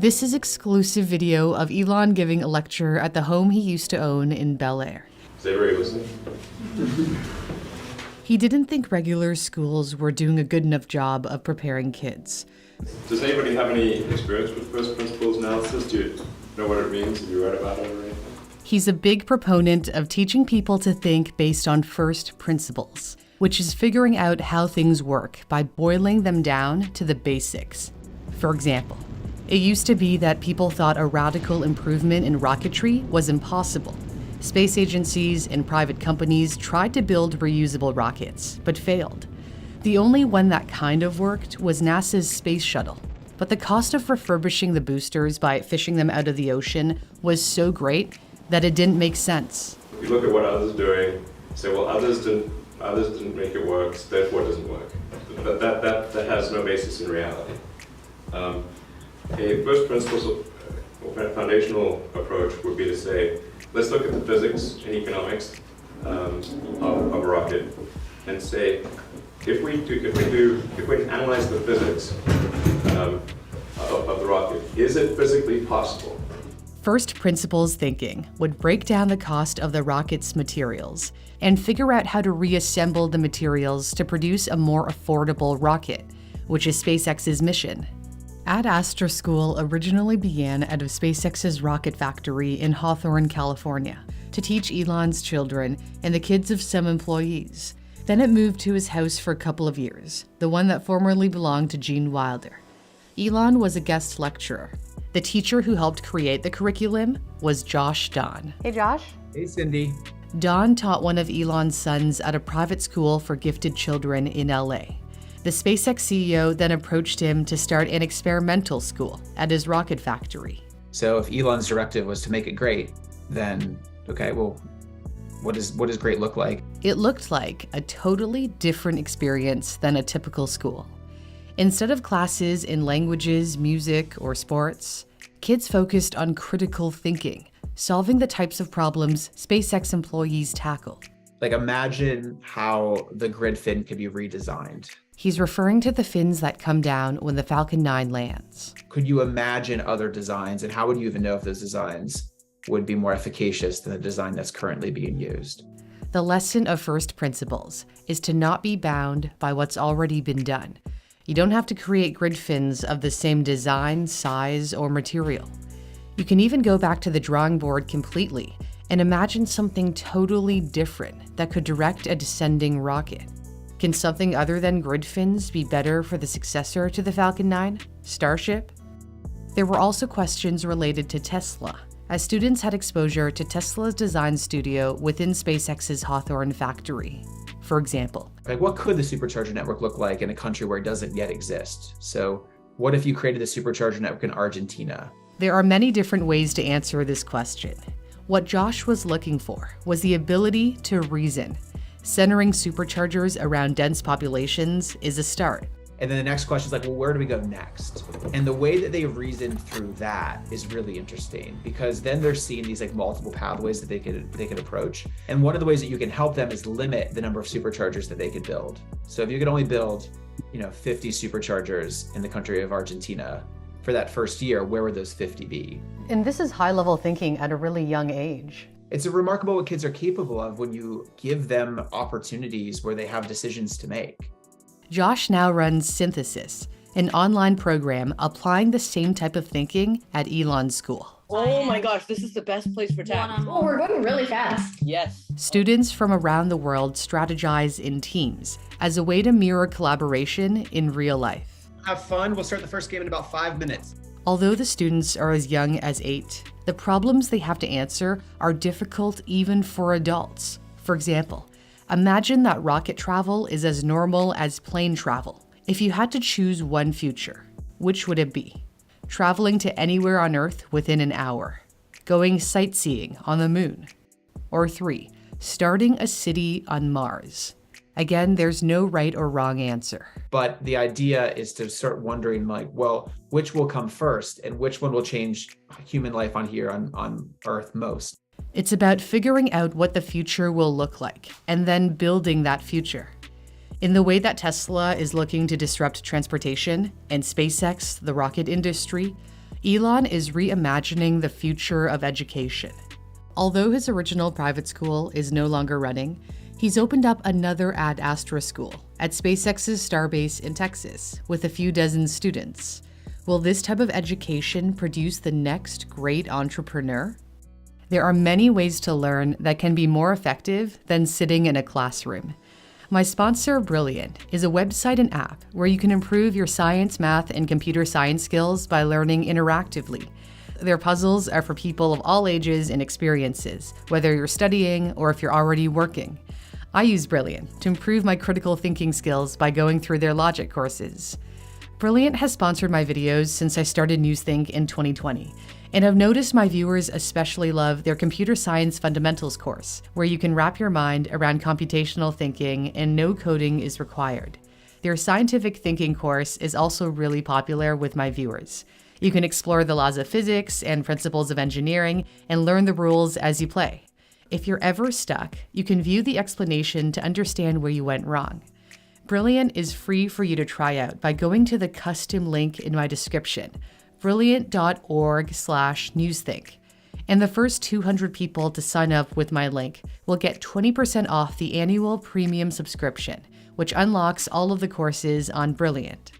This is exclusive video of Elon giving a lecture at the home he used to own in Bel Air. Is everybody listening? He didn't think regular schools were doing a good enough job of preparing kids. Does anybody have any experience with first principles analysis? Do you know what it means? Have you read about it or anything? He's a big proponent of teaching people to think based on first principles, which is figuring out how things work by boiling them down to the basics. For example, it used to be that people thought a radical improvement in rocketry was impossible. Space agencies and private companies tried to build reusable rockets, but failed. The only one that kind of worked was NASA's space shuttle. But the cost of refurbishing the boosters by fishing them out of the ocean was so great that it didn't make sense. You look at what others are doing, say, well, others didn't make it work, so therefore it doesn't work. But that has no basis in reality. A first principles or foundational approach would be to say, let's look at the physics and economics of a rocket and say, if we analyze the physics of the rocket, is it physically possible? First principles thinking would break down the cost of the rocket's materials and figure out how to reassemble the materials to produce a more affordable rocket, which is SpaceX's mission. Ad Astra School originally began out of SpaceX's rocket factory in Hawthorne, California, to teach Elon's children and the kids of some employees. Then it moved to his house for a couple of years, the one that formerly belonged to Gene Wilder. Elon was a guest lecturer. The teacher who helped create the curriculum was Josh Don. Hey, Josh. Hey, Cindy. Don taught one of Elon's sons at a private school for gifted children in LA. The SpaceX CEO then approached him to start an experimental school at his rocket factory. So if Elon's directive was to make it great, then, okay, well, what does great look like? It looked like a totally different experience than a typical school. Instead of classes in languages, music, or sports, kids focused on critical thinking, solving the types of problems SpaceX employees tackle. Like, imagine how the grid fin could be redesigned. He's referring to the fins that come down when the Falcon 9 lands. Could you imagine other designs, and how would you even know if those designs would be more efficacious than the design that's currently being used? The lesson of first principles is to not be bound by what's already been done. You don't have to create grid fins of the same design, size, or material. You can even go back to the drawing board completely and imagine something totally different that could direct a descending rocket. Can something other than grid fins be better for the successor to the Falcon 9, Starship? There were also questions related to Tesla, as students had exposure to Tesla's design studio within SpaceX's Hawthorne factory. For example, like, what could the supercharger network look like in a country where it doesn't yet exist? So what if you created the supercharger network in Argentina? There are many different ways to answer this question. What Josh was looking for was the ability to reason. Centering superchargers around dense populations is a start. And then the next question is like, well, where do we go next? And the way that they reason through that is really interesting, because then they're seeing these like multiple pathways that they could approach. And one of the ways that you can help them is limit the number of superchargers that they could build. So if you could only build, 50 superchargers in the country of Argentina for that first year, where would those 50 be? And this is high-level thinking at a really young age. It's remarkable what kids are capable of when you give them opportunities where they have decisions to make. Josh now runs Synthesis, an online program applying the same type of thinking at Elon's school. Oh my gosh, this is the best place for tax. Oh, we're going really fast. Yes. Students from around the world strategize in teams as a way to mirror collaboration in real life. Have fun. We'll start the first game in about 5 minutes. Although the students are as young as 8, the problems they have to answer are difficult even for adults. For example, imagine that rocket travel is as normal as plane travel. If you had to choose one future, which would it be? Traveling to anywhere on Earth within an hour, going sightseeing on the moon, or 3, starting a city on Mars. Again, there's no right or wrong answer. But the idea is to start wondering, like, well, which will come first and which one will change human life on Earth most? It's about figuring out what the future will look like and then building that future. In the way that Tesla is looking to disrupt transportation and SpaceX, the rocket industry, Elon is reimagining the future of education. Although his original private school is no longer running, he's opened up another Ad Astra school at SpaceX's Starbase in Texas with a few dozen students. Will this type of education produce the next great entrepreneur? There are many ways to learn that can be more effective than sitting in a classroom. My sponsor, Brilliant, is a website and app where you can improve your science, math, and computer science skills by learning interactively. Their puzzles are for people of all ages and experiences, whether you're studying or if you're already working. I use Brilliant to improve my critical thinking skills by going through their logic courses. Brilliant has sponsored my videos since I started Newsthink in 2020, and I've noticed my viewers especially love their Computer Science Fundamentals course, where you can wrap your mind around computational thinking and no coding is required. Their scientific thinking course is also really popular with my viewers. You can explore the laws of physics and principles of engineering and learn the rules as you play. If you're ever stuck, you can view the explanation to understand where you went wrong. Brilliant is free for you to try out by going to the custom link in my description, brilliant.org/newsthink. And the first 200 people to sign up with my link will get 20% off the annual premium subscription, which unlocks all of the courses on Brilliant.